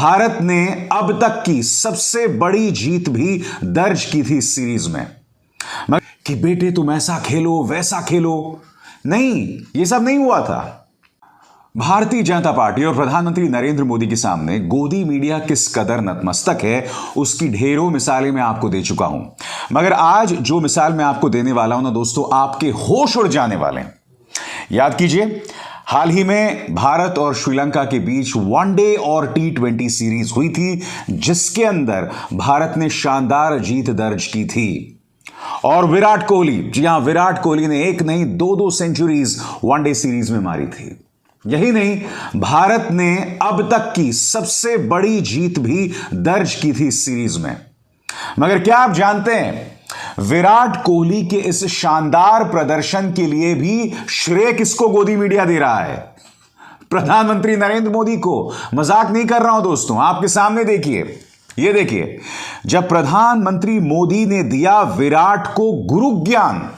भारत ने अब तक की सबसे बड़ी जीत भी दर्ज की थी इस सीरीज में। कि बेटे तुम ऐसा खेलो वैसा खेलो, नहीं, यह सब नहीं हुआ था। भारतीय जनता पार्टी और प्रधानमंत्री नरेंद्र मोदी के सामने गोदी मीडिया किस कदर नतमस्तक है, उसकी ढेरों मिसालें मैं आपको दे चुका हूं। मगर आज जो मिसाल मैं आपको देने वाला हूं ना दोस्तों, आपके होश उड़ जाने वाले हैं। याद कीजिए, हाल ही में भारत और श्रीलंका के बीच वनडे और T20 सीरीज हुई थी, जिसके अंदर भारत ने शानदार जीत दर्ज की थी। और विराट कोहली, जी हां, विराट कोहली ने एक नहीं दो सेंचुरीज वनडे सीरीज में मारी थी। यही नहीं, भारत ने अब तक की सबसे बड़ी जीत भी दर्ज की थी इस सीरीज में। मगर क्या आप जानते हैं, विराट कोहली के इस शानदार प्रदर्शन के लिए भी श्रेय किसको गोदी मीडिया दे रहा है? प्रधानमंत्री नरेंद्र मोदी को। मजाक नहीं कर रहा हूं दोस्तों, आपके सामने देखिए, ये देखिए, जब प्रधानमंत्री मोदी ने दिया विराट को गुरु ज्ञान।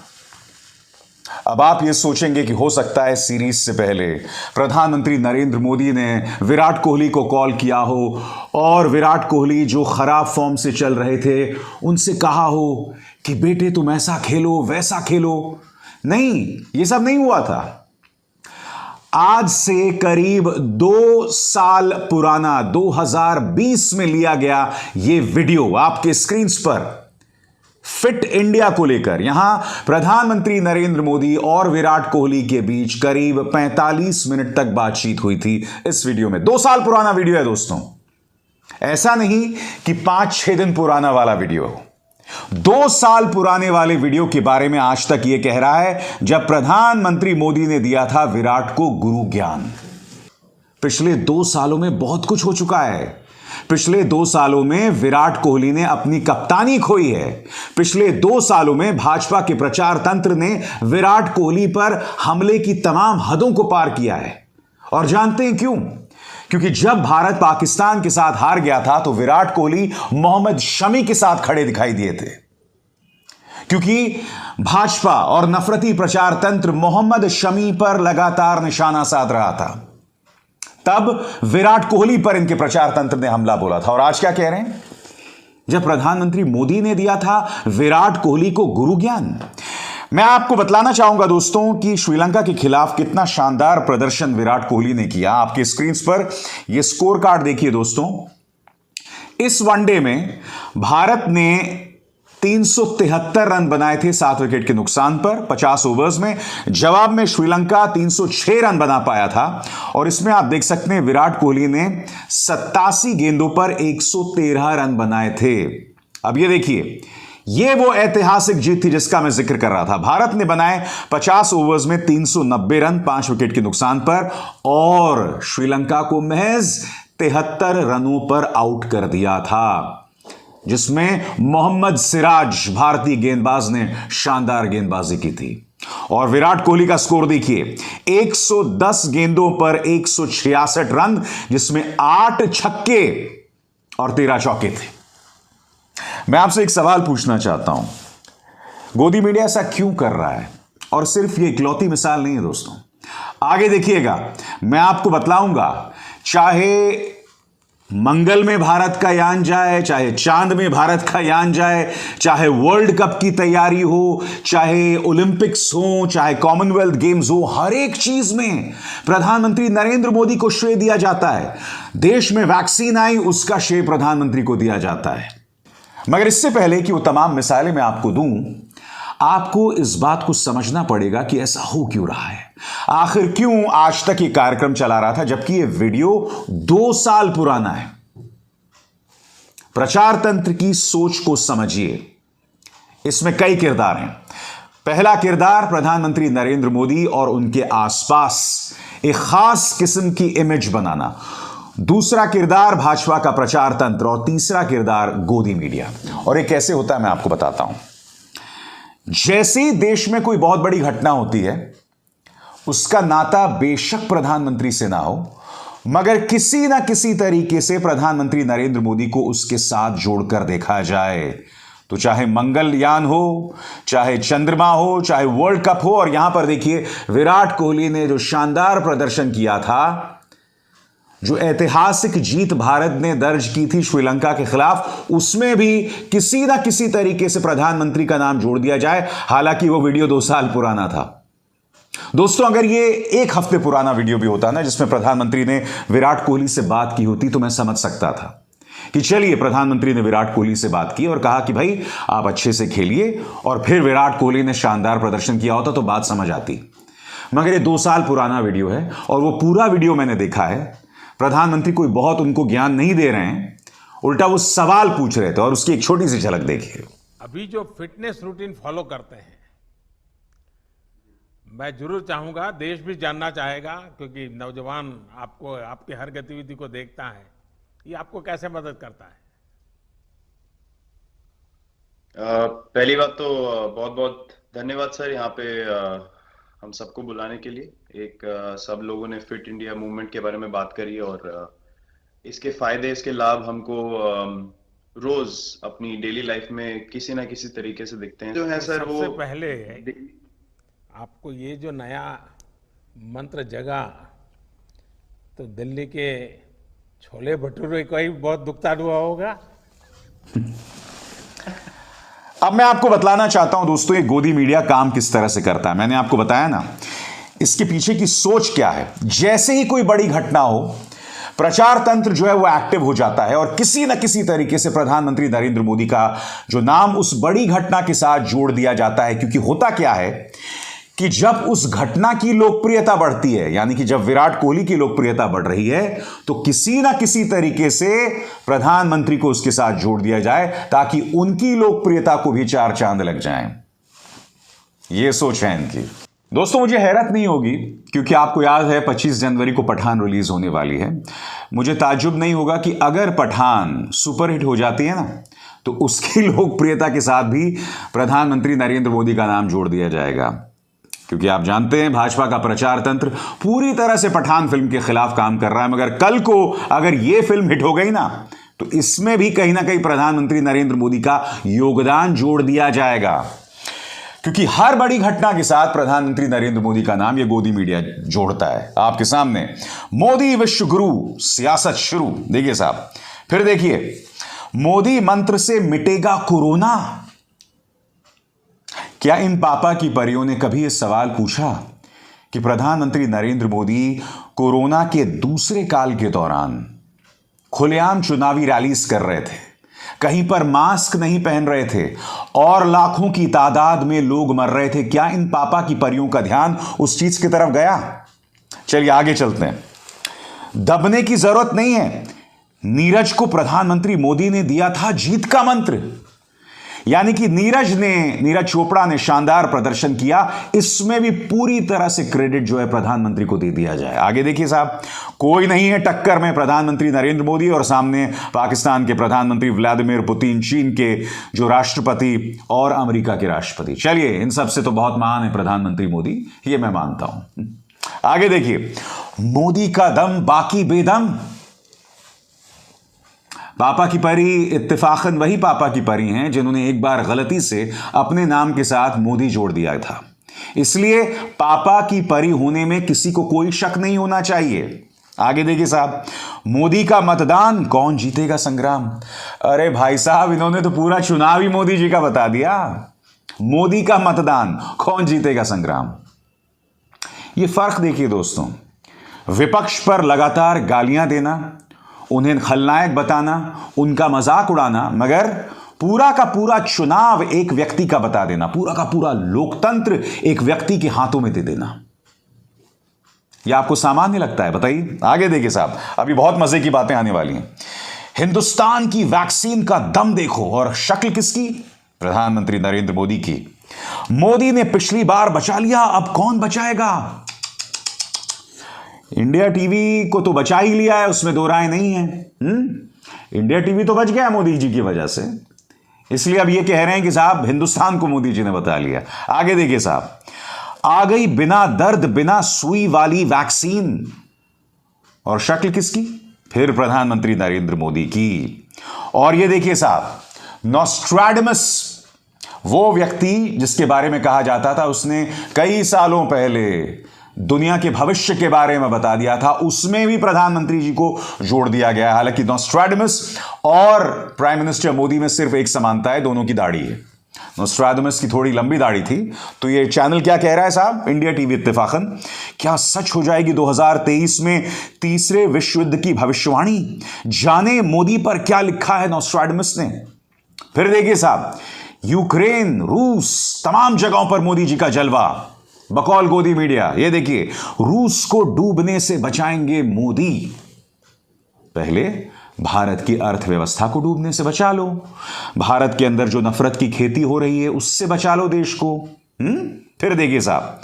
अब आप ये सोचेंगे कि हो सकता है सीरीज से पहले प्रधानमंत्री नरेंद्र मोदी ने विराट कोहली को कॉल किया हो और विराट कोहली जो खराब फॉर्म से चल रहे थे उनसे कहा हो कि बेटे तुम ऐसा खेलो वैसा खेलो। नहीं, ये सब नहीं हुआ था। आज से करीब 2 साल पुराना 2020 में लिया गया यह वीडियो आपके स्क्रीन पर फिट इंडिया को लेकर, यहां प्रधानमंत्री नरेंद्र मोदी और विराट कोहली के बीच करीब 45 मिनट तक बातचीत हुई थी। इस वीडियो में 2 साल पुराना वीडियो है दोस्तों, ऐसा नहीं कि 5-6 दिन पुराना वाला वीडियो। 2 साल पुराने वाले वीडियो के बारे में आज तक यह कह रहा है जब प्रधानमंत्री मोदी ने दिया था विराट को गुरु ज्ञान। पिछले 2 सालों में बहुत कुछ हो चुका है। पिछले 2 सालों में विराट कोहली ने अपनी कप्तानी खोई है। पिछले 2 सालों में भाजपा के प्रचार तंत्र ने विराट कोहली पर हमले की तमाम हदों को पार किया है। और जानते हैं क्यों? क्योंकि जब भारत पाकिस्तान के साथ हार गया था तो विराट कोहली मोहम्मद शमी के साथ खड़े दिखाई दिए थे। क्योंकि भाजपा और नफरती प्रचार तंत्र मोहम्मद शमी पर लगातार निशाना साध रहा था, तब विराट कोहली पर इनके प्रचार तंत्र ने हमला बोला था। और आज क्या कह रहे हैं? जब प्रधानमंत्री मोदी ने दिया था विराट कोहली को गुरु ज्ञान। मैं आपको बतलाना चाहूंगा दोस्तों कि श्रीलंका के खिलाफ कितना शानदार प्रदर्शन विराट कोहली ने किया। आपके स्क्रीन पर यह स्कोर कार्ड देखिए दोस्तों। इस वनडे में भारत ने 373 रन बनाए थे 7 विकेट के नुकसान पर 50 ओवर्स में। जवाब में श्रीलंका 306 रन बना पाया था। और इसमें आप देख सकते हैं विराट कोहली ने 87 गेंदों पर 113 रन बनाए थे। अब ये देखिए, ये वो ऐतिहासिक जीत थी जिसका मैं जिक्र कर रहा था। भारत ने बनाए 50 ओवर्स में 390 रन 5 विकेट के नुकसान पर, और श्रीलंका को महज 73 रनों पर आउट कर दिया था, जिसमें मोहम्मद सिराज भारतीय गेंदबाज ने शानदार गेंदबाजी की थी। और विराट कोहली का स्कोर देखिए, 110 गेंदों पर 166 रन, जिसमें 8 छक्के और 13 चौके थे। मैं आपसे एक सवाल पूछना चाहता हूं, गोदी मीडिया ऐसा क्यों कर रहा है? और सिर्फ ये इकलौती मिसाल नहीं है दोस्तों, आगे देखिएगा, मैं आपको बतलाऊंगा। चाहे मंगल में भारत का यान जाए, चाहे चांद में भारत का यान जाए, चाहे वर्ल्ड कप की तैयारी हो, चाहे ओलंपिक्स हो, चाहे कॉमनवेल्थ गेम्स हो, हर एक चीज में प्रधानमंत्री नरेंद्र मोदी को श्रेय दिया जाता है। देश में वैक्सीन आई, उसका श्रेय प्रधानमंत्री को दिया जाता है। मगर इससे पहले कि वो तमाम मिसालें मैं आपको दूं, आपको इस बात को समझना पड़ेगा कि ऐसा हो क्यों रहा है। आखिर क्यों आज तक ये कार्यक्रम चला रहा था जबकि ये वीडियो 2 साल पुराना है? प्रचार तंत्र की सोच को समझिए। इसमें कई किरदार हैं। पहला किरदार प्रधानमंत्री नरेंद्र मोदी और उनके आसपास एक खास किस्म की इमेज बनाना। दूसरा किरदार भाजपा का प्रचार तंत्र, और तीसरा किरदार गोदी मीडिया। और ये कैसे होता है मैं आपको बताता हूं। जैसे ही देश में कोई बहुत बड़ी घटना होती है, उसका नाता बेशक प्रधानमंत्री से ना हो, मगर किसी ना किसी तरीके से प्रधानमंत्री नरेंद्र मोदी को उसके साथ जोड़कर देखा जाए। तो चाहे मंगलयान हो, चाहे चंद्रमा हो, चाहे वर्ल्ड कप हो। और यहां पर देखिए, विराट कोहली ने जो शानदार प्रदर्शन किया था जो ऐतिहासिक जीत भारत ने दर्ज की थी श्रीलंका के खिलाफ, उसमें भी किसी ना किसी तरीके से प्रधानमंत्री का नाम जोड़ दिया जाए। हालांकि वो वीडियो 2 साल पुराना था। दोस्तों, अगर ये 1 हफ्ते पुराना वीडियो भी होता ना, जिसमें प्रधानमंत्री ने विराट कोहली से बात की होती, तो मैं समझ सकता था कि चलिए, प्रधानमंत्री ने विराट कोहली से बात की और कहा कि भाई आप अच्छे से खेलिए, और फिर विराट कोहली ने शानदार प्रदर्शन किया होता तो बात समझ आती। मगर ये 2 साल पुराना वीडियो है और वो पूरा वीडियो मैंने देखा है। प्रधानमंत्री कोई बहुत उनको ज्ञान नहीं दे रहे हैं, उल्टा वो सवाल पूछ रहे थे, और उसकी एक छोटी सी झलक देखिए। अभी जो फिटनेस रूटीन फॉलो करते हैं, मैं जरूर चाहूंगा, देश भी जानना चाहेगा, क्योंकि नौजवान आपको, आपकी हर गतिविधि को देखता है, ये आपको कैसे मदद करता है? पहली बात तो बहुत बहुत धन्यवाद सर, यहाँ पे हम सबको बुलाने के लिए। सब लोगों ने फिट इंडिया मूवमेंट के बारे में बात करी, और इसके फायदे, इसके लाभ हमको रोज अपनी डेली लाइफ में किसी ना किसी तरीके से दिखते हैं। जो है सर, सबसे पहले आपको ये जो नया मंत्र जगा, तो दिल्ली के छोले भटूरे का ही बहुत दुखता हुआ होगा। अब मैं आपको बतलाना चाहता हूं दोस्तों, ये गोदी मीडिया काम किस तरह से करता है। मैंने आपको बताया ना, इसके पीछे की सोच क्या है। जैसे ही कोई बड़ी घटना हो, प्रचार तंत्र जो है वो एक्टिव हो जाता है और किसी न किसी तरीके से प्रधानमंत्री नरेंद्र मोदी का जो नाम उस बड़ी घटना के साथ जोड़ दिया जाता है। क्योंकि होता क्या है कि जब उस घटना की लोकप्रियता बढ़ती है, यानी कि जब विराट कोहली की लोकप्रियता बढ़ रही है, तो किसी ना किसी तरीके से प्रधानमंत्री को उसके साथ जोड़ दिया जाए, ताकि उनकी लोकप्रियता को भी 4 चांद लग जाएं। यह सोच है इनकी। दोस्तों, मुझे हैरत नहीं होगी, क्योंकि आपको याद है 25 जनवरी को पठान रिलीज होने वाली है। मुझे ताज्जुब नहीं होगा कि अगर पठान सुपरहिट हो जाती है ना, तो उसकी लोकप्रियता के साथ भी प्रधानमंत्री नरेंद्र मोदी का नाम जोड़ दिया जाएगा। क्योंकि आप जानते हैं, भाजपा का प्रचार तंत्र पूरी तरह से पठान फिल्म के खिलाफ काम कर रहा है। मगर कल को अगर यह फिल्म हिट हो गई ना, तो इसमें भी कहीं ना कहीं प्रधानमंत्री नरेंद्र मोदी का योगदान जोड़ दिया जाएगा। क्योंकि हर बड़ी घटना के साथ प्रधानमंत्री नरेंद्र मोदी का नाम ये गोदी मीडिया जोड़ता है। आपके सामने मोदी विश्व गुरु, सियासत शुरू। देखिए साहब, फिर देखिए, मोदी मंत्र से मिटेगा कोरोना। क्या इन पापा की परियों ने कभी यह सवाल पूछा कि प्रधानमंत्री नरेंद्र मोदी कोरोना के दूसरे काल के दौरान खुलेआम चुनावी रैलीज कर रहे थे, कहीं पर मास्क नहीं पहन रहे थे और लाखों की तादाद में लोग मर रहे थे? क्या इन पापा की परियों का ध्यान उस चीज की तरफ गया? चलिए आगे चलते हैं। दबने की जरूरत नहीं है। नीरज को प्रधानमंत्री मोदी ने दिया था जीत का मंत्र, यानी कि नीरज चोपड़ा ने शानदार प्रदर्शन किया। इसमें भी पूरी तरह से क्रेडिट जो है प्रधानमंत्री को दे दिया जाए। आगे देखिए साहब, कोई नहीं है टक्कर में प्रधानमंत्री नरेंद्र मोदी और सामने पाकिस्तान के प्रधानमंत्री व्लादिमीर पुतिन, चीन के जो राष्ट्रपति और अमेरिका के राष्ट्रपति। चलिए, इन सब से तो बहुत महान है प्रधानमंत्री मोदी, ये मैं मानता हूं। आगे देखिए, मोदी का दम बाकी बेदम। पापा की परी इत्तेफाकन वही पापा की परी हैं जिन्होंने एक बार गलती से अपने नाम के साथ मोदी जोड़ दिया था। इसलिए पापा की परी होने में किसी को कोई शक नहीं होना चाहिए। आगे देखिए साहब, मोदी का मतदान कौन जीतेगा संग्राम। अरे भाई साहब, इन्होंने तो पूरा चुनाव ही मोदी जी का बता दिया। मोदी का मतदान कौन जीतेगा संग्राम। ये फर्क देखिए दोस्तों, विपक्ष पर लगातार गालियां देना, उन्हें खलनायक बताना, उनका मजाक उड़ाना, मगर पूरा का पूरा चुनाव एक व्यक्ति का बता देना, पूरा का पूरा लोकतंत्र एक व्यक्ति के हाथों में दे देना। यह आपको सामान्य लगता है? बताइए। आगे देखिए साहब, अभी बहुत मजे की बातें आने वाली हैं। हिंदुस्तान की वैक्सीन का दम देखो, और शक्ल किसकी? प्रधानमंत्री नरेंद्र मोदी की। मोदी ने पिछली बार बचा लिया, अब कौन बचाएगा? इंडिया टीवी को तो बचा ही लिया है, उसमें दो राय नहीं है। इंडिया टीवी तो बच गया मोदी जी की वजह से, इसलिए अब ये कह रहे हैं कि साहब हिंदुस्तान को मोदी जी ने बता लिया। आगे देखिए साहब, आ गई बिना दर्द बिना सुई वाली वैक्सीन, और शक्ल किसकी? फिर प्रधानमंत्री नरेंद्र मोदी की। और ये देखिए साहब, नॉस्ट्रैडमस, वो व्यक्ति जिसके बारे में कहा जाता था उसने कई सालों पहले दुनिया के भविष्य के बारे में बता दिया था, उसमें भी प्रधानमंत्री जी को जोड़ दिया गया है। हालांकि नोस्ट्राडामस और प्राइम मिनिस्टर मोदी में सिर्फ एक समानता है, दोनों की दाढ़ी है। नोस्ट्राडामस की थोड़ी लंबी दाढ़ी थी। तो ये चैनल क्या कह रहा है साहब, इंडिया टीवी इत्तेफाकन, क्या सच हो जाएगी 2023 में तीसरे विश्व युद्ध की भविष्यवाणी? जाने मोदी पर क्या लिखा है नोस्ट्राडामस ने। फिर देखिए साहब, यूक्रेन, रूस, तमाम जगहों पर मोदी जी का जलवा, बकौल गोदी मीडिया। ये देखिए, रूस को डूबने से बचाएंगे मोदी। पहले भारत की अर्थव्यवस्था को डूबने से बचा लो, भारत के अंदर जो नफरत की खेती हो रही है उससे बचा लो देश को। फिर देखिए साहब,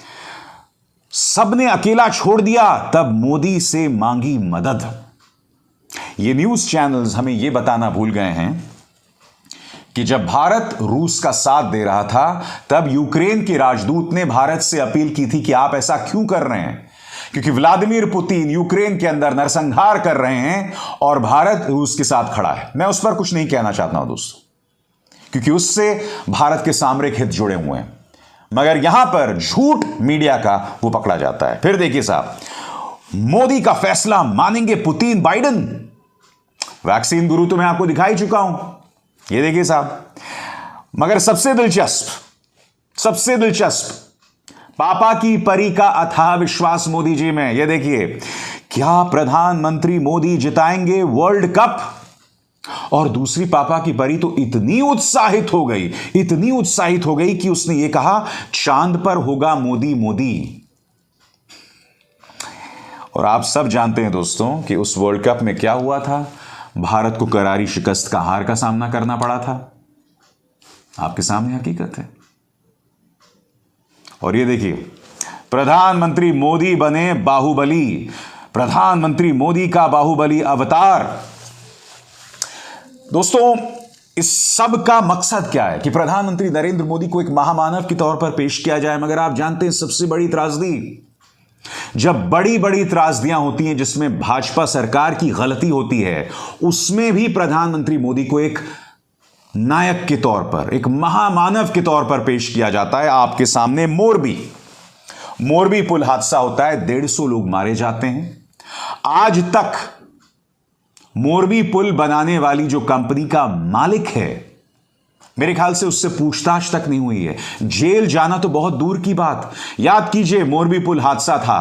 सबने अकेला छोड़ दिया तब मोदी से मांगी मदद। ये न्यूज चैनल्स हमें यह बताना भूल गए हैं कि जब भारत रूस का साथ दे रहा था तब यूक्रेन के राजदूत ने भारत से अपील की थी कि आप ऐसा क्यों कर रहे हैं, क्योंकि व्लादिमीर पुतिन यूक्रेन के अंदर नरसंहार कर रहे हैं और भारत रूस के साथ खड़ा है। मैं उस पर कुछ नहीं कहना चाहता हूं दोस्तों, क्योंकि उससे भारत के सामरिक हित जुड़े हुए हैं, मगर यहां पर झूठ मीडिया का वो पकड़ा जाता है। फिर देखिए साहब, मोदी का फैसला मानेंगे पुतिन बाइडेन। वैक्सीन गुरु तो मैं आपको दिखा ही चुका हूं, ये देखिए साहब। मगर सबसे दिलचस्प पापा की परी का अथाह विश्वास मोदी जी में। ये देखिए, क्या प्रधानमंत्री मोदी जिताएंगे वर्ल्ड कप? और दूसरी पापा की परी तो इतनी उत्साहित हो गई कि उसने ये कहा, चांद पर होगा मोदी मोदी। और आप सब जानते हैं दोस्तों कि उस वर्ल्ड कप में क्या हुआ था। भारत को करारी शिकस्त का हार का सामना करना पड़ा था। आपके सामने हकीकत है। और ये देखिए, प्रधानमंत्री मोदी बने बाहुबली, प्रधानमंत्री मोदी का बाहुबली अवतार। दोस्तों, इस सब का मकसद क्या है कि प्रधानमंत्री नरेंद्र मोदी को एक महामानव के तौर पर पेश किया जाए। मगर आप जानते हैं सबसे बड़ी त्रासदी, जब बड़ी बड़ी त्रासदियां होती हैं जिसमें भाजपा सरकार की गलती होती है, उसमें भी प्रधानमंत्री मोदी को एक नायक के तौर पर, एक महामानव के तौर पर पेश किया जाता है। आपके सामने मोरबी पुल हादसा होता है, 150 लोग मारे जाते हैं। आज तक मोरबी पुल बनाने वाली जो कंपनी का मालिक है, मेरे ख्याल से उससे पूछताछ तक नहीं हुई है। जेल जाना तो बहुत दूर की बात। याद कीजिए, मोरबी पुल हादसा था,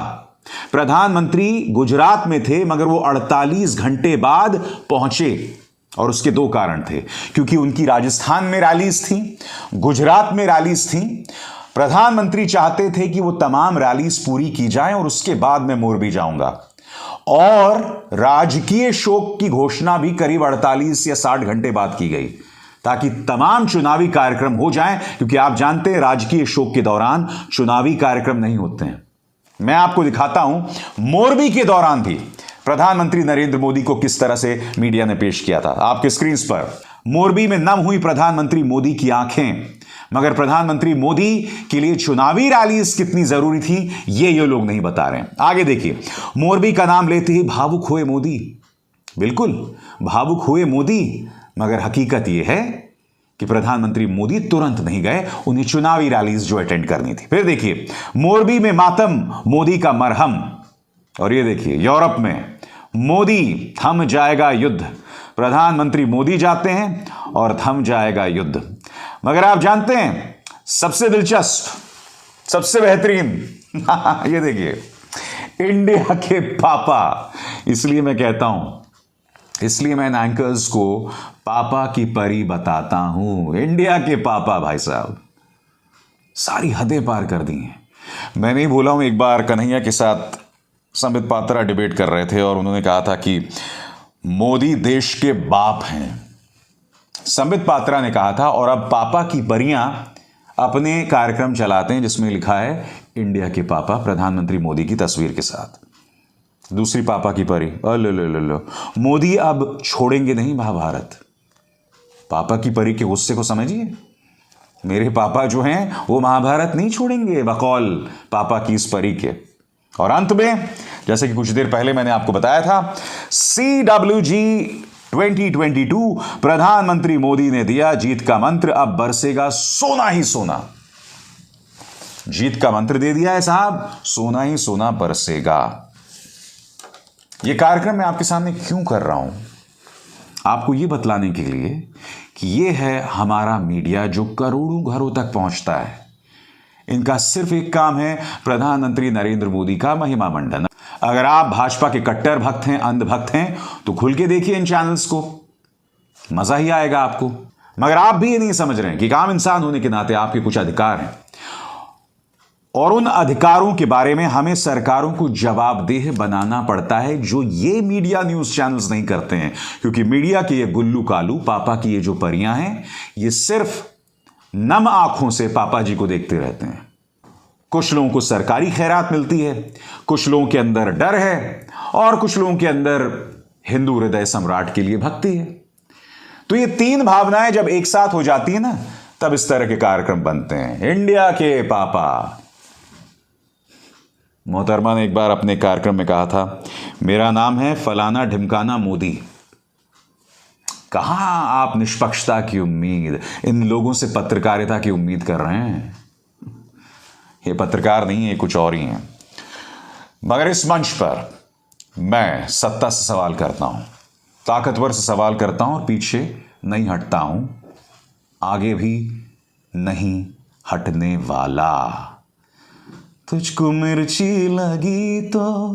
प्रधानमंत्री गुजरात में थे मगर वो 48 घंटे बाद पहुंचे। और उसके दो कारण थे, क्योंकि उनकी राजस्थान में रैलीज थी, गुजरात में रैलीज थी। प्रधानमंत्री चाहते थे कि वो तमाम रैलीज पूरी की जाएं और उसके बाद मैं मोरबी जाऊंगा। और राजकीय शोक की घोषणा भी करीब 48 या 60 घंटे बाद की गई, ताकि तमाम चुनावी कार्यक्रम हो जाएं, क्योंकि आप जानते हैं राजकीय शोक के दौरान चुनावी कार्यक्रम नहीं होते हैं। मैं आपको दिखाता हूं मोरबी के दौरान भी प्रधानमंत्री नरेंद्र मोदी को किस तरह से मीडिया ने पेश किया था। आपके स्क्रीन पर मोरबी में नम हुई प्रधानमंत्री मोदी की आंखें। मगर प्रधानमंत्री मोदी के लिए चुनावी रैलीज कितनी जरूरी थी ये लोग नहीं बता रहे हैं। आगे देखिए, मोरबी का नाम लेते ही भावुक हुए मोदी। बिल्कुल भावुक हुए मोदी, मगर हकीकत यह है कि प्रधानमंत्री मोदी तुरंत नहीं गए, उन्हें चुनावी रैलीज जो अटेंड करनी थी। फिर देखिए, मोरबी में मातम, मोदी का मरहम। और ये देखिए, यूरोप में मोदी, थम जाएगा युद्ध। प्रधानमंत्री मोदी जाते हैं और थम जाएगा युद्ध। मगर आप जानते हैं सबसे दिलचस्प, सबसे बेहतरीन ये देखिए, इंडिया के पापा। इसलिए मैं कहता हूं, इसलिए मैं एंकर्स को पापा की परी बताता हूं। इंडिया के पापा भाई साहब सारी हदें पार कर दी हैं। मैं नहीं भूला हूं, एक बार कन्हैया के साथ संबित पात्रा डिबेट कर रहे थे और उन्होंने कहा था कि मोदी देश के बाप हैं। संबित पात्रा ने कहा था, और अब पापा की परियां अपने कार्यक्रम चलाते हैं जिसमें लिखा है इंडिया के पापा प्रधानमंत्री मोदी की तस्वीर के साथ। दूसरी पापा की परी, लो मोदी अब छोड़ेंगे नहीं महाभारत। पापा की परी के गुस्से को समझिए। मेरे पापा जो हैं वो महाभारत नहीं छोड़ेंगे, बकौल पापा की इस परी के। और अंत में, जैसे कि कुछ देर पहले मैंने आपको बताया था, CWG 2022 प्रधानमंत्री मोदी ने दिया जीत का मंत्र, अब बरसेगा सोना ही सोना। जीत का मंत्र दे दिया है साहब, सोना ही सोना बरसेगा। यह कार्यक्रम मैं आपके सामने क्यों कर रहा हूं? आपको यह बतलाने के लिए कि यह है हमारा मीडिया जो करोड़ों घरों तक पहुंचता है। इनका सिर्फ एक काम है, प्रधानमंत्री नरेंद्र मोदी का महिमा मंडन। अगर आप भाजपा के कट्टर भक्त हैं, अंध भक्त हैं, तो खुल के देखिए इन चैनल्स को, मजा ही आएगा आपको। मगर आप भी ये नहीं समझ रहे हैं कि एक आम इंसान होने के नाते आपके कुछ अधिकार हैं, और उन अधिकारों के बारे में हमें सरकारों को जवाबदेह बनाना पड़ता है, जो ये मीडिया न्यूज चैनल्स नहीं करते हैं। क्योंकि मीडिया के ये गुल्लू कालू, पापा की ये जो परियां हैं, ये सिर्फ नम आंखों से पापा जी को देखते रहते हैं। कुछ लोगों को सरकारी खैरात मिलती है, कुछ लोगों के अंदर डर है, और कुछ लोगों के अंदर हिंदू हृदय सम्राट के लिए भक्ति है। तो ये तीन भावनाएं जब एक साथ हो जाती है ना, तब इस तरह के कार्यक्रम बनते हैं। इंडिया के पापा। मोहतरमा ने एक बार अपने कार्यक्रम में कहा था, मेरा नाम है फलाना ढिमकाना मोदी। कहां आप निष्पक्षता की उम्मीद, इन लोगों से पत्रकारिता की उम्मीद कर रहे हैं? ये पत्रकार नहीं है, कुछ और ही है। मगर इस मंच पर मैं सत्ता से सवाल करता हूं, ताकतवर से सवाल करता हूं, और पीछे नहीं हटता हूं, आगे भी नहीं हटने वाला। तुझको मिर्ची लगी तो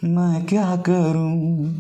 मैं क्या करूं,